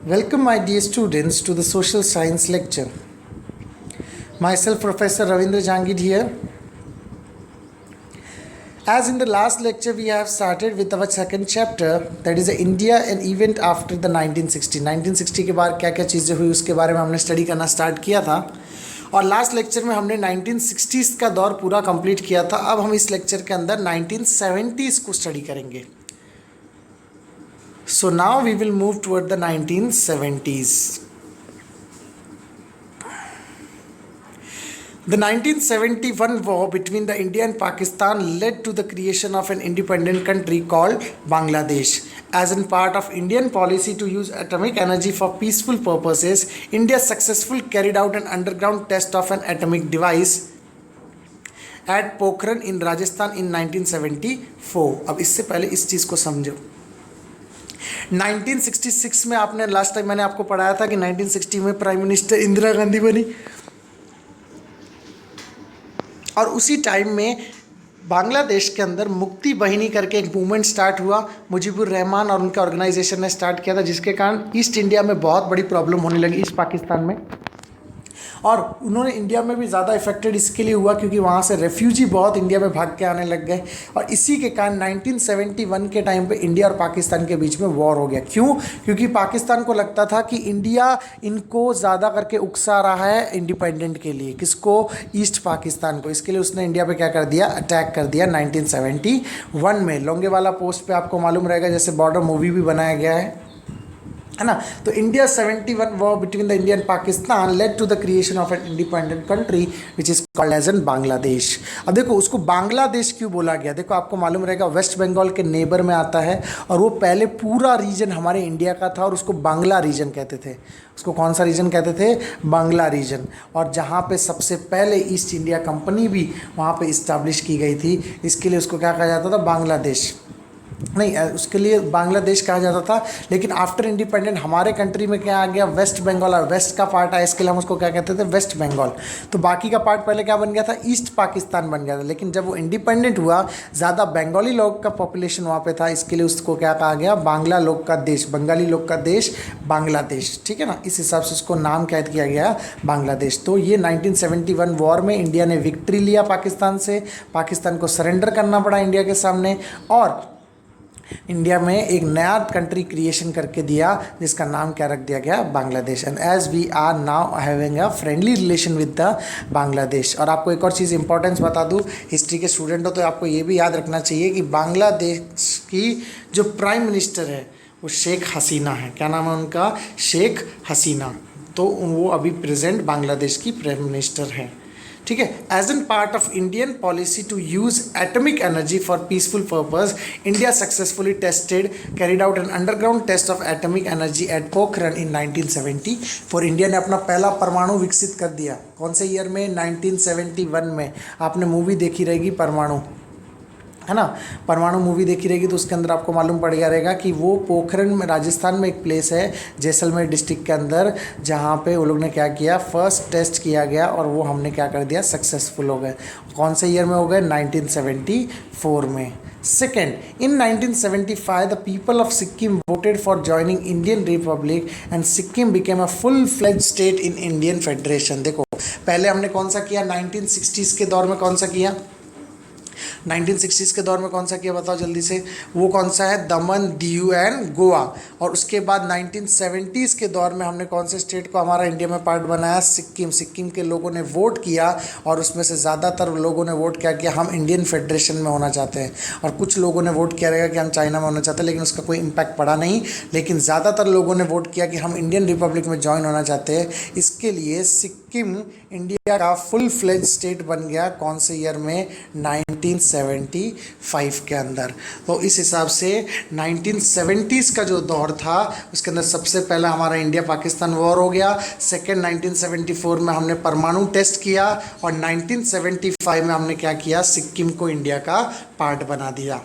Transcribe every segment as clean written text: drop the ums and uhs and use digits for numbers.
Welcome, my dear students, to the social science lecture. Myself, Professor Ravindra Jangid here. As in the last lecture, we have started with our second chapter, that is India, an event after the 1960. 1960 के बाद क्या क्या चीज़ें हुई उसके बारे में हमने स्टडी करना स्टार्ट किया था और लास्ट लेक्चर में हमने 1960s का दौर पूरा कंप्लीट किया था. अब हम इस लेक्चर के अंदर 1970s को स्टडी करेंगे. So now we will move toward the 1970s. The 1971 war between the India and Pakistan led to the creation of an independent country called Bangladesh. As in part of Indian policy to use atomic energy for peaceful purposes, India successfully carried out an underground test of an atomic device at Pokhran in Rajasthan in 1974. अब इससे पहले इस चीज़ को समझो. 1966 में आपने last time मैंने आपको पढ़ाया था कि 1960 में प्राइम मिनिस्टर इंदिरा गांधी बनी और उसी टाइम में बांग्लादेश के अंदर मुक्ति बहिनी करके एक मूवमेंट स्टार्ट हुआ. मुजीबुर रहमान और उनके ऑर्गेनाइजेशन ने स्टार्ट किया था, जिसके कारण ईस्ट इंडिया में बहुत बड़ी प्रॉब्लम होने लगी, ईस्ट पाकिस्तान में. और उन्होंने इंडिया में भी ज़्यादा इफेक्टेड इसके लिए हुआ क्योंकि वहाँ से रेफ्यूजी बहुत इंडिया में भाग के आने लग गए और इसी के कारण 1971 के टाइम पे इंडिया और पाकिस्तान के बीच में वॉर हो गया. क्यों? क्योंकि पाकिस्तान को लगता था कि इंडिया इनको ज़्यादा करके उकसा रहा है इंडिपेंडेंट के लिए. किसको? ईस्ट पाकिस्तान को. इसके लिए उसने इंडिया पे क्या कर दिया? अटैक कर दिया 1971 में. लोंगेवाला पोस्ट पे आपको मालूम रहेगा, जैसे बॉर्डर मूवी भी बनाया गया है ना. तो India 71 war between the India and Pakistan led to the creation of an independent country which is called as an Bangladesh. अब देखो उसको बांग्लादेश क्यों बोला गया. देखो आपको मालूम रहेगा वेस्ट बंगाल के नेबर में आता है और वो पहले पूरा रीजन हमारे इंडिया का था और उसको बांग्ला रीजन कहते थे. उसको कौन सा रीजन कहते थे? बांग्ला रीजन. और जहाँ पे सबसे पहले ईस्ट इंडिया कंपनी भी वहाँ पे इस्टेब्लिश की गई थी, इसके लिए उसको क्या कहा जाता था? बांग्लादेश नहीं, उसके लिए बांग्लादेश कहा जाता था. लेकिन आफ्टर इंडिपेंडेंट हमारे कंट्री में क्या आ गया? वेस्ट बंगाल, और वेस्ट का पार्ट आया, इसके लिए हम उसको क्या कहते थे? वेस्ट बंगाल. तो बाकी का पार्ट पहले क्या बन गया था? ईस्ट पाकिस्तान बन गया था. लेकिन जब वो इंडिपेंडेंट हुआ, ज़्यादा बंगाली लोग का पॉपुलेशन वहाँ पे था, इसके लिए उसको क्या कहा गया? बांग्ला लोग का देश, बंगाली लोग का देश बांग्लादेश. ठीक है ना, इस हिसाब से उसको नाम कैद किया गया बांग्लादेश. तो ये 1971 वॉर में इंडिया ने विक्ट्री लिया पाकिस्तान से. पाकिस्तान को सरेंडर करना पड़ा इंडिया के सामने और इंडिया में एक नया कंट्री क्रिएशन करके दिया जिसका नाम क्या रख दिया गया? Bangladesh. And as we are now having a friendly relation with the Bangladesh. और आपको एक और चीज़ इंपॉर्टेंस बता दूं, हिस्ट्री के स्टूडेंट हो तो आपको ये भी याद रखना चाहिए कि बांग्लादेश की जो प्राइम मिनिस्टर है वो शेख हसीना है. क्या नाम है उनका? शेख हसीना. तो वो अभी प्रेजेंट बांग्लादेश की प्राइम मिनिस्टर है. ठीक है. As an part of Indian policy to use atomic energy for peaceful purpose, India successfully tested carried out an underground test of atomic energy at Pokhran in 1974. India ने अपना पहला परमाणु विकसित कर दिया. कौन से ईयर में? 1971 में. आपने मूवी देखी रहेगी परमाणु, है ना. परमाणु मूवी देखी रहेगी तो उसके अंदर आपको मालूम पड़ गया रहेगा कि वो पोखरण में, राजस्थान में एक प्लेस है जैसलमेर डिस्ट्रिक्ट के अंदर, जहाँ पे वो लोग ने क्या किया? फर्स्ट टेस्ट किया गया और वो हमने क्या कर दिया? सक्सेसफुल हो गए. कौन से ईयर में हो गए? 1974 में. Second, in 1975, the people of Sikkim voted for joining Indian Republic and Sikkim became a full-fledged state in Indian Federation. देखो पहले हमने कौन सा किया? 1960s के दौर में कौन सा किया? 1960s के दौर में कौन सा किया बताओ जल्दी से? वो कौन सा है? दमन, दीव एंड गोवा. और उसके बाद 1970s के दौर में हमने कौन से स्टेट को हमारा इंडिया में पार्ट बनाया? सिक्किम. सिक्किम के लोगों ने वोट किया और उसमें से ज़्यादातर लोगों ने वोट क्या किया? हम इंडियन फेडरेशन में होना चाहते हैं. और कुछ लोगों ने वोट किया रहेगा कि हम चाइना में होना चाहते हैं, लेकिन उसका कोई इम्पैक्ट पड़ा नहीं. लेकिन ज़्यादातर लोगों ने वोट किया कि हम इंडियन रिपब्लिक में ज्वाइन होना चाहते हैं. इसके लिए सिक्किम इंडिया का फुल फ्लेज स्टेट बन गया. कौन से ईयर में? 1975 के अंदर. तो इस हिसाब से 1970s का जो दौर था उसके अंदर सबसे पहला हमारा इंडिया पाकिस्तान वॉर हो गया. सेकेंड 1974 में हमने परमाणु टेस्ट किया और 1975 में हमने क्या किया? सिक्किम को इंडिया का पार्ट बना दिया.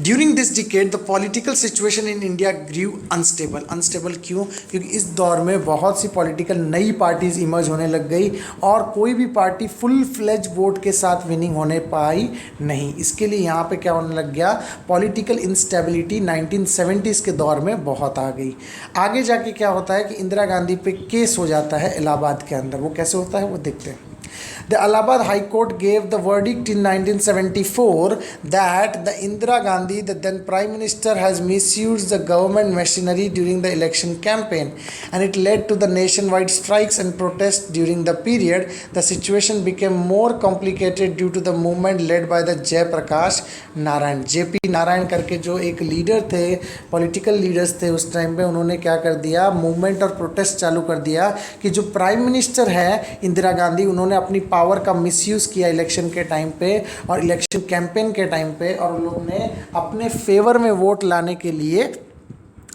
During this decade the political situation in India grew unstable. Unstable क्यों? क्योंकि इस दौर में बहुत सी पॉलिटिकल नई पार्टीज इमर्ज होने लग गई और कोई भी पार्टी फुल फ्लेज वोट के साथ विनिंग होने पाई नहीं। इसके लिए यहाँ पे क्या होने लग गया, पॉलिटिकल इंस्टेबिलिटी 1970s के दौर में बहुत आ गई। आगे जाके क्या होता है कि इंदिरा गांधी पे केस हो जाता है इलाहाबाद के अंदर। वो कैसे होता है वो देखते हैं। The Allahabad High Court gave the verdict in 1974 that the Indira Gandhi, the then Prime Minister, has misused the government machinery during the election campaign, and it led to the nationwide strikes and protests during the period. The situation became more complicated due to the movement led by the Jay Prakash Narayan. JP Narayan करके जो एक leader थे, political leaders थे उस time पे, उन्होंने क्या कर दिया, मूवमेंट और प्रोटेस्ट चालू कर दिया कि जो प्राइम मिनिस्टर है इंदिरा गांधी, उन्होंने अपनी पावर का मिसयूज़ किया इलेक्शन के टाइम पे और इलेक्शन कैंपेन के टाइम पे, और उन लोगों ने अपने फेवर में वोट लाने के लिए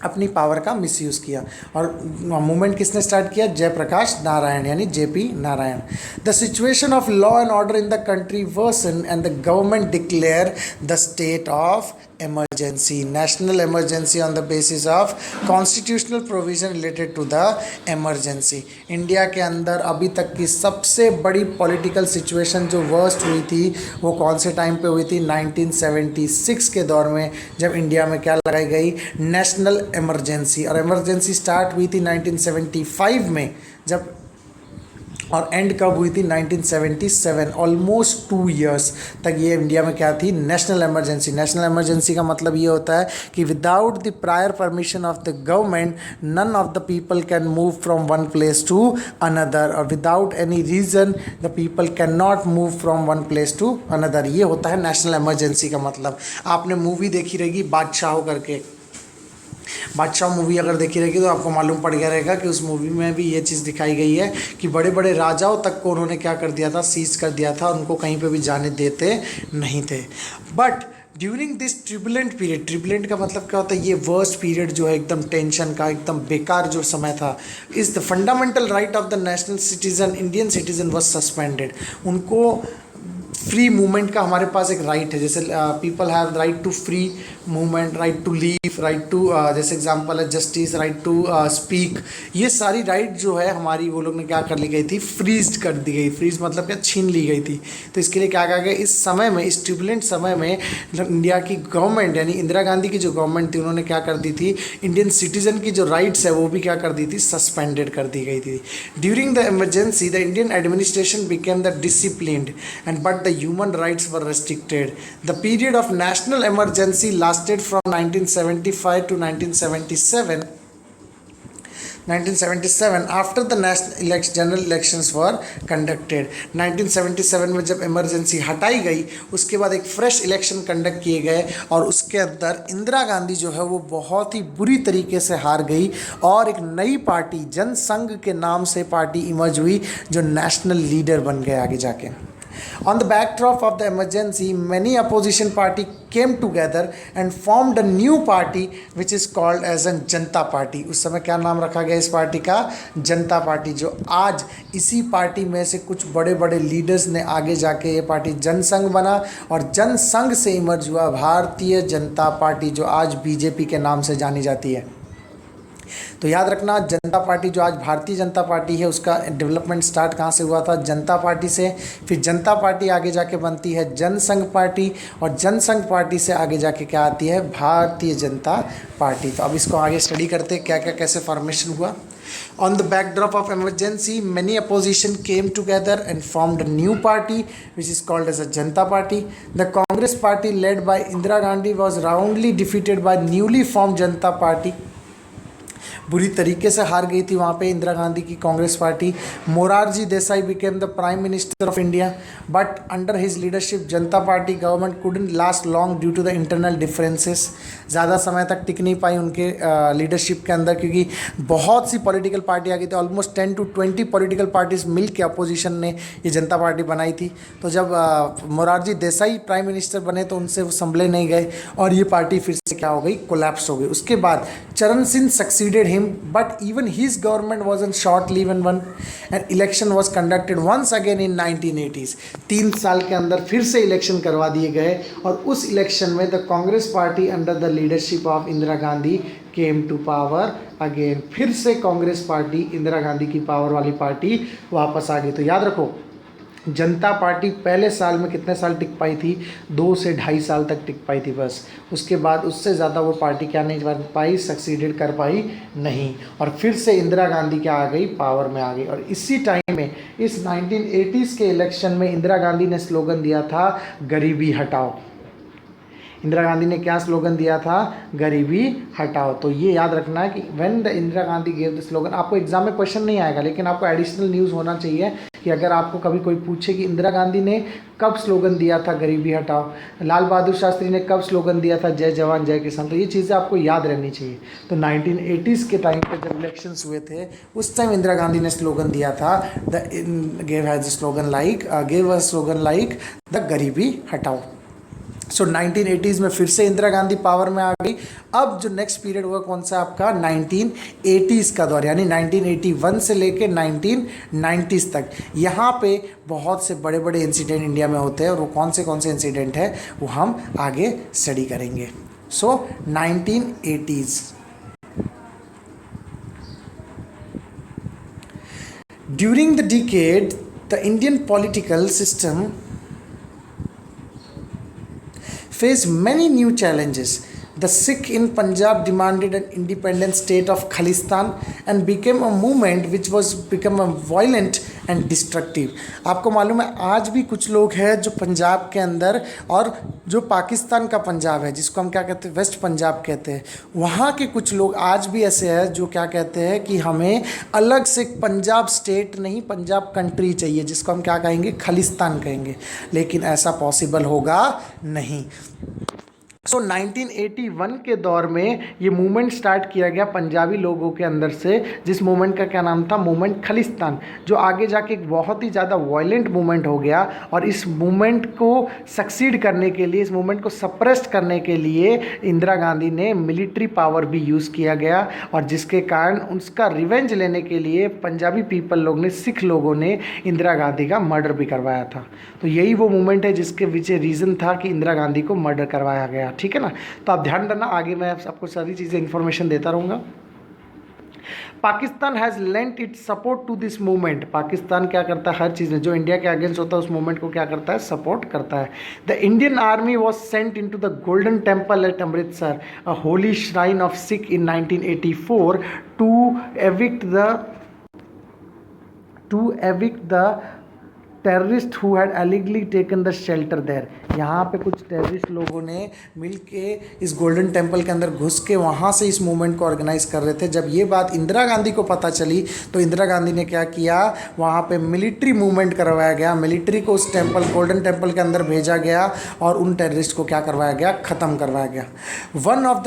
अपनी पावर का मिसयूज़ किया। और मूवमेंट किसने स्टार्ट किया? जयप्रकाश नारायण यानी JP Narayan. The situation of law and order in the country worsen and the government declare the state of emergency, national emergency on the basis of constitutional provision related to the emergency. India के अंदर अभी तक की सबसे बड़ी political situation जो worst हुई थी वो कौन से टाइम पे हुई थी? 1976 के दौर में, जब इंडिया में क्या लगाई गई? National emergency. और इमरजेंसी स्टार्ट हुई थी 1975 में, जब, और एंड कब हुई थी? 1977। ऑलमोस्ट 2 ईयर्स तक ये इंडिया में क्या थी? National emergency. नेशनल इमरजेंसी का मतलब ये होता है कि without the prior permission of the government none of the people can move from one place to another, और without any reason the people can not move from one place to another. ये होता है national emergency का मतलब। आपने movie देखी रहेगी बादशाह करके, बादशाह मूवी अगर देखी रहेगी तो आपको मालूम पड़ गया रहेगा कि उस मूवी में भी ये चीज़ दिखाई गई है कि बड़े बड़े राजाओं तक को उन्होंने क्या कर दिया था? सीज कर दिया था, उनको कहीं पे भी जाने देते नहीं थे। But during this turbulent period, turbulent का मतलब क्या होता है? ये वर्स्ट पीरियड जो है, एकदम टेंशन का, एकदम बेकार जो समय था, is the fundamental right of the national citizen, Indian citizen was suspended. उनको फ्री मूवमेंट का हमारे पास एक राइट है, जैसे people have right to free movement, right to leave, right to, जैसे एग्जांपल है जस्टिस, राइट टू स्पीक। ये सारी राइट जो है हमारी, वो लोग ने क्या कर ली गई थी? फ्रीज कर दी गई। फ्रीज मतलब क्या? छीन ली गई थी। तो इसके लिए क्या कहा गया? इस समय में, इस ट्रिबुलेंट समय में इंडिया की गवर्नमेंट यानी इंदिरा गांधी की जो गवर्नमेंट थी, उन्होंने क्या कर दी थी? इंडियन सिटीजन की जो राइट्स है वो भी क्या कर दी थी? सस्पेंडेड कर दी गई थी। During the emergency the Indian administration became the disciplined and but the human rights were restricted. The period of national emergency lasted from 1975 to 1977. 1977 after the national general elections were conducted. 1977 में जब emergency हटाई गई उसके बाद एक fresh election conduct किए गए और उसके अंदर इंदिरा गांधी जो है वो बहुत ही बुरी तरीके से हार गई और एक नई पार्टी जनसंघ के नाम से पार्टी इमर्ज हुई जो नेशनल लीडर बन गए आगे जाके। On the backdrop of the emergency, many opposition party came together and formed a new party which is called as a Janata party. उस समय क्या नाम रखा गया इस पार्टी का? जनता पार्टी। जो आज इसी पार्टी में से कुछ बड़े बड़े लीडर्स ने आगे जाके ये पार्टी जनसंघ बना और जनसंघ से इमर्ज हुआ भारतीय जनता पार्टी जो आज बीजेपी के नाम से जानी जाती है। तो याद रखना, जनता पार्टी जो आज भारतीय जनता पार्टी है उसका डेवलपमेंट स्टार्ट कहाँ से हुआ था? जनता पार्टी से। फिर जनता पार्टी आगे जाके बनती है जनसंघ पार्टी और जनसंघ पार्टी से आगे जाके क्या आती है? भारतीय जनता पार्टी। तो अब इसको आगे स्टडी करते हैं क्या क्या कैसे फॉर्मेशन हुआ। On the backdrop of emergency, many opposition came together and formed a new party which is called as a Janata Party. The Congress party led by Indira Gandhi was roundly defeated by newly formed Janata Party. बुरी तरीके से हार गई थी वहाँ पे इंदिरा गांधी की Congress party. Morarji Desai became the prime minister of India but under his leadership Janata party government couldn't last long due to the internal differences. ज़्यादा समय तक टिक नहीं पाई उनके लीडरशिप के अंदर क्योंकि बहुत सी पॉलिटिकल पार्टी आ गई थी। ऑलमोस्ट 10 to 20 पॉलिटिकल पार्टीज मिल के अपोजिशन ने ये जनता पार्टी बनाई थी। तो जब मोरारजी देसाई प्राइम मिनिस्टर बने तो उनसे वो संभले नहीं गए और ये पार्टी फिर से क्या हो गई? कोलैप्स हो गई। उसके बाद चरण Singh succeeded him came, but even his government was on short leave and one an election was conducted once again in 1980s. 3 साल के अंदर फिर से इलेक्शन करवा दिए गए और उस इलेक्शन में the Congress party under the leadership of Indira Gandhi came to power again. फिर से कांग्रेस पार्टी, इंदिरा गांधी की पावर वाली पार्टी वापस आ गई। तो याद रखो, जनता पार्टी पहले साल में कितने साल टिक पाई थी? 2 से 2.5 साल तक टिक पाई थी बस। उसके बाद उससे ज़्यादा वो पार्टी क्या नहीं कर पाई, सक्सीडेड कर पाई नहीं। और फिर से इंदिरा गांधी क्या आ गई, पावर में आ गई। और इसी टाइम में इस 1980s के इलेक्शन में इंदिरा गांधी ने स्लोगन दिया था गरीबी हटाओ। इंदिरा गांधी ने क्या स्लोगन दिया था? गरीबी हटाओ। तो ये याद रखना है कि when the Indira Gandhi gave the slogan, आपको एग्जाम में क्वेश्चन नहीं आएगा लेकिन आपको एडिशनल न्यूज़ होना चाहिए कि अगर आपको कभी कोई पूछे कि इंदिरा गांधी ने कब स्लोगन दिया था गरीबी हटाओ, लाल बहादुर शास्त्री ने कब स्लोगन दिया था जय जवान जय किसान, तो ये चीज़ें आपको याद रहनी चाहिए। तो 1980s के टाइम पे जब इलेक्शंस हुए थे उस टाइम इंदिरा गांधी ने स्लोगन दिया था gave a slogan like the गरीबी हटाओ। सो 1980s में फिर से इंदिरा गांधी पावर में आ गई। अब जो नेक्स्ट पीरियड हुआ कौन सा आपका? 1980s का दौर, यानी 1981 से लेके 1990s तक। यहाँ पे बहुत से बड़े बड़े इंसिडेंट इंडिया में होते हैं और वो कौन से इंसिडेंट है वो हम आगे स्टडी करेंगे। सो 1980s, during the decade the Indian political system faced many new challenges. The Sikh in Punjab demanded an independent state of Khalistan and became a movement which was become a violent and destructive. आपको मालूम है आज भी कुछ लोग हैं जो पंजाब के अंदर और जो पाकिस्तान का पंजाब है जिसको हम क्या कहते हैं, वेस्ट पंजाब कहते हैं, वहाँ के कुछ लोग आज भी ऐसे हैं जो क्या कहते हैं कि हमें अलग से पंजाब स्टेट नहीं, पंजाब कंट्री चाहिए जिसको हम क्या कहेंगे, खालिस्तान कहेंगे। लेकिन ऐसा पॉसिबल होगा नहीं। सो 1981 के दौर में ये मूवमेंट स्टार्ट किया गया पंजाबी लोगों के अंदर से, जिस मूवमेंट का क्या नाम था, मूवमेंट खालिस्तान, जो आगे जाके एक बहुत ही ज़्यादा वायलेंट मूवमेंट हो गया। और इस मूवमेंट को सक्सीड करने के लिए, इस मूवमेंट को सप्रेस्ट करने के लिए इंदिरा गांधी ने मिलिट्री पावर भी यूज़ किया गया और जिसके कारण उसका रिवेंज लेने के लिए पंजाबी पीपल लोग ने, सिख लोगों ने इंदिरा गांधी का मर्डर भी करवाया था। तो यही वो मूवमेंट है जिसके पीछे रीज़न था कि इंदिरा गांधी को मर्डर करवाया गया। ठीक है ना। तो आप ध्यान रखना, आगे मैं आपको सारी चीज़ें इन्फॉर्मेशन देता रहूँगा। Pakistan has lent it support to this movement. Pakistan क्या करता है, हर चीज़ में जो इंडिया के अगेंस्ट होता है उस मूवमेंट को क्या करता है, सपोर्ट करता है। The Indian army was sent in to the Golden Temple at Amritsar, a holy shrine of Sikh in 1984 to evict the terrorist who had illegally taken the shelter there. यहाँ पे कुछ टेररिस्ट लोगों ने मिलके इस गोल्डन टेम्पल के अंदर घुस के वहाँ से इस मूवमेंट को ऑर्गेनाइज कर रहे थे। जब ये बात इंदिरा गांधी को पता चली तो इंदिरा गांधी ने क्या किया, वहाँ पे मिलिट्री मूवमेंट करवाया गया, मिलिट्री को उस टेम्पल, गोल्डन टेम्पल के अंदर भेजा गया और उन टेररिस्ट को क्या करवाया गया, ख़त्म करवाया गया। One of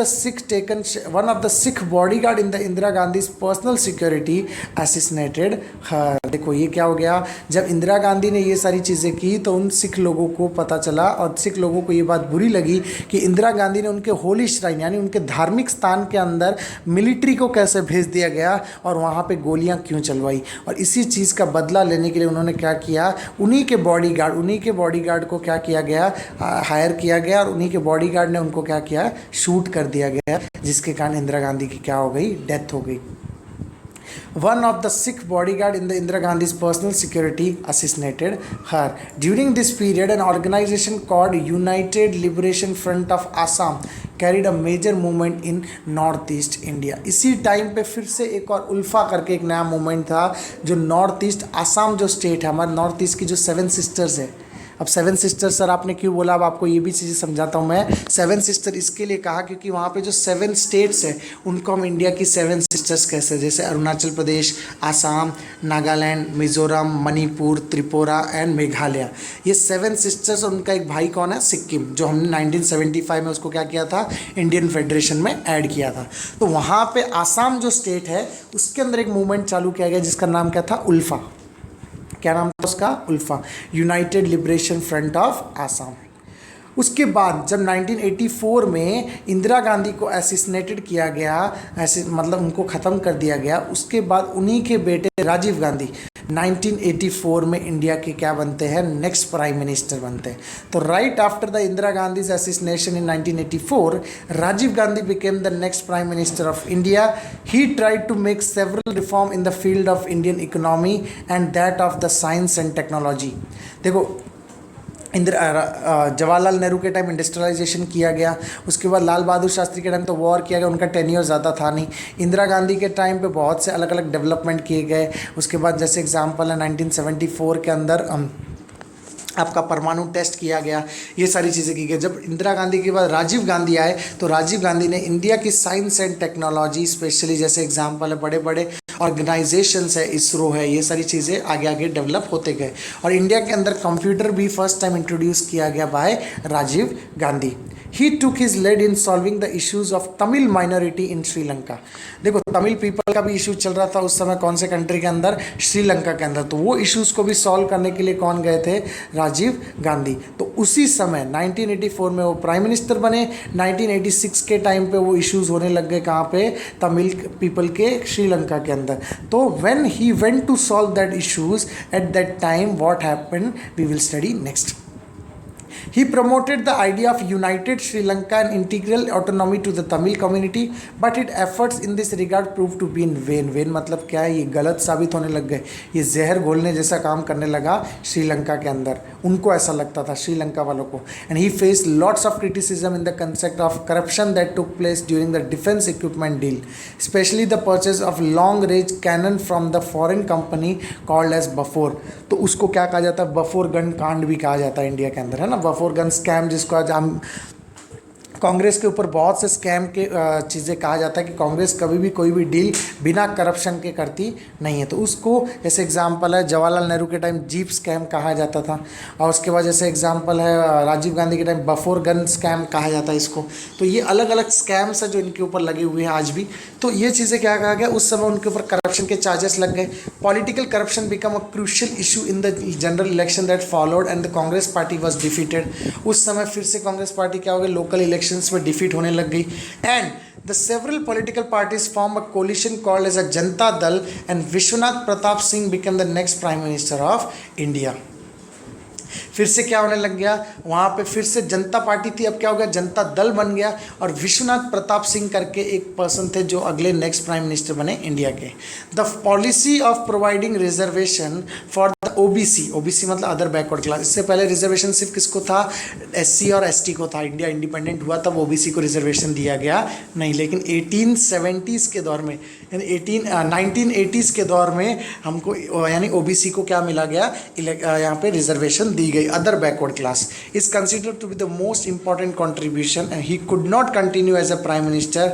the Sikh bodyguard in the Indira Gandhi's personal security assassinated her. देखो ये क्या हो गया, जब इंदिरा गांधी ने ये सारी चीज़ें की तो उन सिख लोगों को पता चला और सिख लोगों को ये बात बुरी लगी कि इंदिरा गांधी ने उनके होली श्राइन यानी उनके धार्मिक स्थान के अंदर मिलिट्री को कैसे भेज दिया गया और वहाँ पे गोलियाँ क्यों चलवाई। और इसी चीज़ का बदला लेने के लिए उन्होंने क्या किया, उन्हीं के बॉडीगार्ड को क्या किया गया, हायर किया गया और उन्हीं के बॉडीगार्ड ने उनको क्या किया, शूट कर दिया गया, जिसके कारण इंदिरा गांधी की क्या हो गई, डेथ हो गई। One of the Sikh bodyguard in the Indira Gandhi's personal security assassinated her. During this period, an organization called United Liberation Front of Assam carried a major movement in Northeast India. इसी time पे फिर से एक और उल्फा करके एक नया movement था जो नॉर्थ ईस्ट, आसाम जो स्टेट है हमारे नॉर्थ ईस्ट की, जो 7 सिस्टर्स है। अब 7 सिस्टर सर आपने क्यों बोला, अब आपको ये भी चीज़ें समझाता हूँ मैं। 7 सिस्टर इसके लिए कहा क्योंकि वहाँ पे जो 7 स्टेट्स हैं उनको हम इंडिया की 7 सिस्टर्स कहते हैं, जैसे अरुणाचल प्रदेश, आसाम, नागालैंड, मिज़ोरम, मणिपुर, त्रिपुरा एंड मेघालय। ये 7 सिस्टर्स और उनका एक भाई कौन है, सिक्किम, जो हमने 1975 में उसको क्या किया था, इंडियन फेडरेशन में ऐड किया था। तो वहाँ पर आसाम जो स्टेट है उसके अंदर एक मूवमेंट चालू किया गया जिसका नाम क्या था, उल्फा। क्या नाम था उसका, ULFA, United Liberation Front of Assam. उसके बाद जब 1984 में इंदिरा गांधी को असैसिनेटेड किया गया, ऐसे मतलब उनको ख़त्म कर दिया गया, उसके बाद उन्हीं के बेटे राजीव गांधी 1984 में इंडिया के क्या बनते हैं, नेक्स्ट प्राइम मिनिस्टर बनते हैं। तो right after the Indira Gandhi's assassination in 1984, Rajiv Gandhi became the next prime minister of India. He tried to make several reform in the field of Indian economy and that of the science and technology. देखो जवाहरलाल नेहरू के time industrialisation किया गया, उसके बाद लाल बहादुर शास्त्री के time तो war किया गया, उनका टेन्योर ज़्यादा था नहीं। इंदिरा गांधी के टाइम पे बहुत से अलग अलग डेवलपमेंट किए गए। उसके बाद जैसे एग्जांपल है 1974 के अंदर आपका परमाणु टेस्ट किया गया, ये सारी चीज़ें की गई। जब इंदिरा गांधी के बाद राजीव गांधी आए तो राजीव गांधी ने इंडिया की साइंस एंड टेक्नोलॉजी, स्पेशली जैसे एग्जांपल है बड़े बड़े ऑर्गेनाइजेशंस है, इसरो है, ये सारी चीज़ें आगे आगे डेवलप होते गए। और इंडिया के अंदर कंप्यूटर भी फर्स्ट टाइम इंट्रोड्यूस किया गया by Rajiv Gandhi. He took his lead in solving the issues of Tamil minority in Sri Lanka. देखो तमिल पीपल का भी इशू चल रहा था उस समय, कौन से कंट्री के अंदर, श्रीलंका के अंदर। तो वो इश्यूज़ को भी सॉल्व करने के लिए कौन गए थे, राजीव गांधी। तो उसी समय 1984 में वो प्राइम मिनिस्टर बने। 1986 के टाइम पे वो इश्यूज़ होने लग गए कहाँ पे, तमिल पीपल के श्रीलंका के अंदर। तो when he went to solve that issues at that time, what happened we will study next. He promoted the idea of united Sri Lanka and integral autonomy to the Tamil community, but its efforts in this regard proved to be in vain. Vain मतलब क्या है, ये गलत साबित होने लग गए, ये जहर घोलने जैसा काम करने लगा श्रीलंका के अंदर, उनको ऐसा लगता था श्रीलंका वालों को। And he faced lots of criticism in the concept of corruption that took place during the defense equipment deal, especially the purchase of long range cannon from the foreign company called as Bofors। तो उसको क्या कहा जाता है, बफोर gun कांड भी कहा जाता है इंडिया के अंदर, है ना, बफोर गन स्कैम, जिसको आज हम कांग्रेस के ऊपर बहुत से स्कैम के चीज़ें कहा जाता है कि कांग्रेस कभी भी कोई भी डील बिना करप्शन के करती नहीं है। तो उसको जैसे एग्जांपल है जवाहरलाल नेहरू के टाइम जीप स्कैम कहा जाता था, और उसके बाद जैसे एग्जांपल है राजीव गांधी के टाइम बफोर गन स्कैम कहा जाता है इसको। तो ये अलग अलग स्कैम्स है जो इनके ऊपर लगे हुए हैं आज भी। तो ये चीज़ें क्या कहा गया, उस समय उनके ऊपर करप्शन के चार्जेस लग गए। Political corruption become a crucial issue in the general election that followed and the Congress party was defeated. उस समय फिर से कांग्रेस पार्टी क्या हो गई, लोकल इलेक्शंस में डिफीट होने लग गई। And the several political parties form a coalition called as a Janata Dal and Vishwanath Pratap Singh become the next prime minister of India. फिर से क्या होने लग गया, वहाँ पे फिर से जनता पार्टी थी, अब क्या हो गया, जनता दल बन गया, और विश्वनाथ प्रताप सिंह करके एक पर्सन थे जो अगले नेक्स्ट प्राइम मिनिस्टर बने इंडिया के। The policy of providing reservation for the OBC, OBC मतलब अदर बैकवर्ड क्लास। इससे पहले रिजर्वेशन सिर्फ किसको था, एससी और एसटी को था। इंडिया इंडिपेंडेंट हुआ तब ओबीसी को रिजर्वेशन दिया गया नहीं, लेकिन 1870s के दौर में, यानी 1980s के दौर में हमको यानी ओबीसी को क्या मिला गया, यहाँ पे रिजर्वेशन दी गई। Other backward class is considered to be the most important contribution, and he could not continue as a prime minister.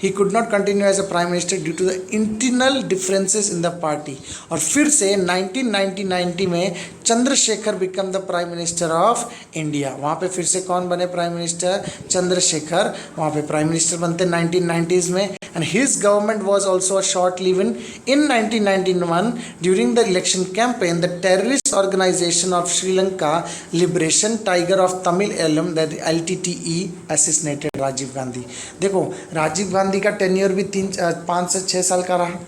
He could not continue as a prime minister due to the internal differences in the party। और फिर से 1990 में Chandrashekhar become the prime minister of India. वहाँ पे फिर से कौन बने प्राइम मिनिस्टर, चंद्रशेखर वहाँ पे प्राइम मिनिस्टर बनते 1990s में। and his government was also a short-lived in 1991 during the election campaign. The terrorist organization of Sri Lanka Liberation Tiger of Tamil Eelam, that LTTE, assassinated Rajiv Gandhi. देखो राजीव गांधी का tenure भी 5 से 6 साल का रहा।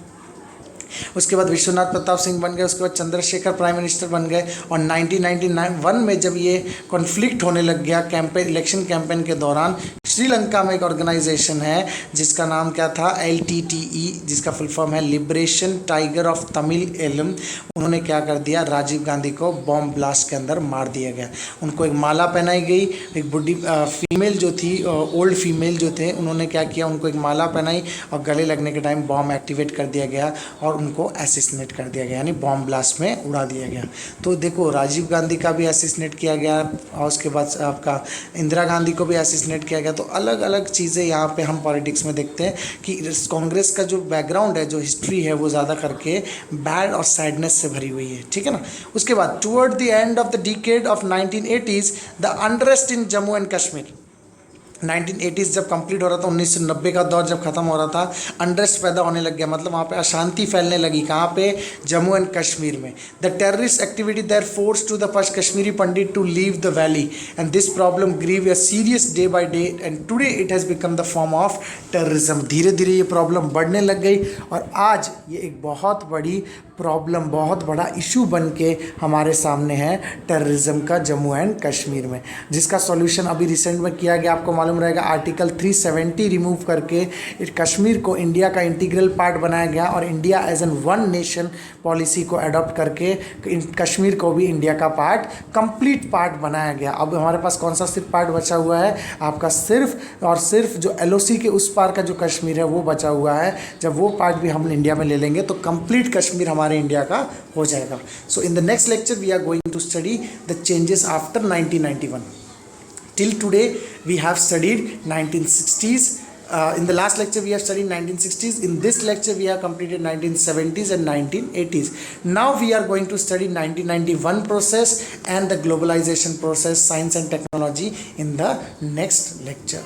उसके बाद विश्वनाथ प्रताप सिंह बन गए, उसके बाद चंद्रशेखर प्राइम मिनिस्टर बन गए, और 1991 में जब ये कॉन्फ्लिक्ट होने लग गया कैंपेन, इलेक्शन कैंपेन के दौरान, श्रीलंका में एक ऑर्गेनाइजेशन है जिसका नाम क्या था, LTTE, जिसका फुल फॉर्म है liberation tiger of Tamil Eelam. उन्होंने क्या कर दिया, राजीव गांधी को बॉम्ब ब्लास्ट के अंदर मार दिया गया। उनको एक माला पहनाई गई, एक बुढ़ी फीमेल जो थी, ओल्ड फीमेल जो थे, उन्होंने क्या किया, उनको एक माला पहनाई और गले लगने के टाइम बॉम्ब एक्टिवेट कर दिया गया और उनको असैसिनेट कर दिया गया, यानी बॉम्ब ब्लास्ट में उड़ा दिया गया। तो देखो राजीव गांधी का भी असैसिनेट किया गया, और उसके बाद आपका इंदिरा गांधी को भी असैसिनेट किया गया। तो अलग अलग चीज़ें यहाँ पे हम पॉलिटिक्स में देखते हैं कि कांग्रेस का जो बैकग्राउंड है, जो हिस्ट्री है, वो ज़्यादा करके बैड और सैडनेस से भरी हुई है, ठीक है ना। उसके बाद toward the end of the decade of 1980s the unrest in Jammu and Kashmir, 1980s जब कंप्लीट हो रहा था, 1990 का दौर जब खत्म हो रहा था, अनरेस्ट पैदा होने लग गया, मतलब वहाँ पे अशांति फैलने लगी। कहाँ पे? जम्मू एंड कश्मीर में। The terrorist activity there force to the first Kashmiri Pandit to leave the valley and this problem grew a serious day by day and today it has become the form of terrorism. धीरे धीरे ये problem बढ़ने लग गई और आज ये एक बहुत बड़ी प्रॉब्लम, बहुत बड़ा इशू बन के हमारे सामने है टेररिज्म का जम्मू एंड कश्मीर में, जिसका सॉल्यूशन अभी रिसेंट में किया गया। आपको मालूम रहेगा आर्टिकल 370 रिमूव करके कश्मीर को इंडिया का इंटीग्रल पार्ट बनाया गया और India as an one nation policy को अडॉप्ट करके कश्मीर को भी इंडिया का पार्ट, कंप्लीट पार्ट बनाया गया। अब हमारे पास कौन सा सिर्फ पार्ट बचा हुआ है? आपका सिर्फ और सिर्फ जो LOC के उस पार का जो कश्मीर है वो बचा हुआ है। जब वो पार्ट भी हम इंडिया में ले लेंगे तो कंप्लीट कश्मीर हमारे इंडिया का हो जाएगा। So in the next lecture we are going to study the changes after 1991. Till today we have studied 1960s. In the last lecture we have studied 1960s. In this lecture we have completed 1970s and 1980s. Now we are going to study 1991 process and the globalization process, science and technology in the next lecture.